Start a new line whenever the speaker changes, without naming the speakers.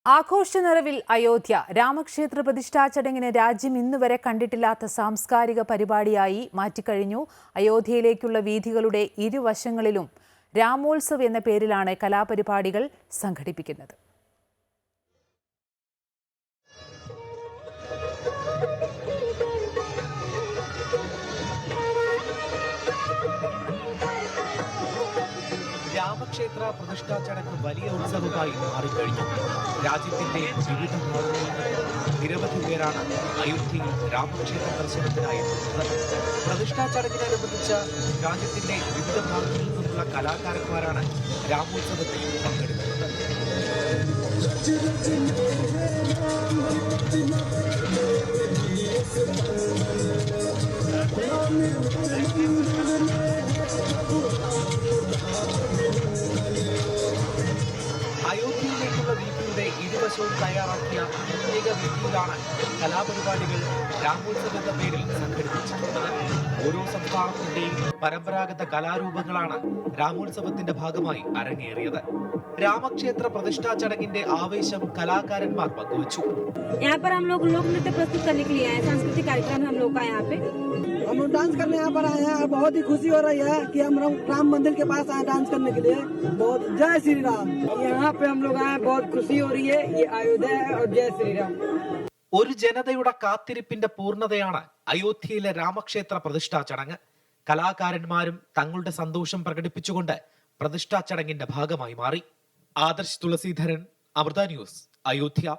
ആഘോഷ നിറവിൽ അയോധ്യ രാമക്ഷേത്ര പ്രതിഷ്ഠാ ചടങ്ങിന് രാജ്യം ഇന്നുവരെ കണ്ടിട്ടില്ലാത്ത സാംസ്കാരിക പരിപാടിയായി മാറ്റിക്കഴിഞ്ഞു. അയോധ്യയിലേക്കുള്ള വീഥികളുടെ ഇരുവശങ്ങളിലും രാമോത്സവ് എന്ന പേരിലാണ് കലാപരിപാടികൾ സംഘടിപ്പിക്കുന്നത്.
രാമക്ഷേത്ര പ്രതിഷ്ഠാ ചടങ്ങ് വലിയ ഉത്സവമായി മാറിക്കഴിഞ്ഞു. രാജ്യത്തിന്റെ വിവിധ ഭാഗങ്ങളിൽ നിന്ന് നിരവധി പേരാണ് അയോധ്യയിൽ രാമക്ഷേത്ര ദർശനത്തിനായി എത്തുന്നത്. പ്രതിഷ്ഠാ ചടങ്ങിനനുബന്ധിച്ച് രാജ്യത്തിന്റെ വിവിധ ഭാഗങ്ങളിൽ നിന്നുള്ള കലാകാരന്മാരാണ് രാമോത്സവത്തിൽ പങ്കെടുക്കുന്നത്. അയോധ്യയിലേക്കുള്ള വീഥിയുടെ ഇരുവശവും തയ്യാറാക്കിയ പ്രത്യേക വീഥിയിലാണ് കലാപരിപാടികൾ രാമോത്സവം എന്ന പേരിൽ സംഘടിപ്പിച്ചിട്ടുള്ളത്. ഓരോ സംസ്ഥാനത്തിന്റെയും പരമ്പരാഗത കലാരൂപങ്ങളാണ് രാമോത്സവത്തിന്റെ ഭാഗമായി അരങ്ങേറിയത്. രാമക്ഷേത്ര പ്രതിഷ്ഠാ ചടങ്ങിന്റെ ആവേശം കലാകാരന്മാർ പങ്കുവച്ചു.
यहाँ पर हम लोग लोक नृत्य प्रस्तुत करने के लिए आए हैं। सांस्कृतिक कार्यक्रम हम लोग का यहाँ पे
हम लोग डांस करने यहाँ पर आए हैं और बहुत ही खुशी हो रही है कि हम राम मंदिर के पास आए डांस करने के लिए। बहुत जय श्री राम। यहाँ पे हम लोग आए, बहुत खुशी हो रही है। ये अयोध्या है और जय श्री राम।
ഒരു ജനതയുടെ കാത്തിരിപ്പിന്റെ പൂർണ്ണതയാണ് അയോധ്യയിലെ രാമക്ഷേത്ര പ്രതിഷ്ഠാ ചടങ്ങ്. കലാകാരന്മാരും തങ്ങളുടെ സന്തോഷം പ്രകടിപ്പിച്ചുകൊണ്ട് പ്രതിഷ്ഠാ ചടങ്ങിന്റെ ഭാഗമായി മാറി. ആദർശ് തുളസീധരൻ, അമൃത ന്യൂസ്, അയോധ്യ.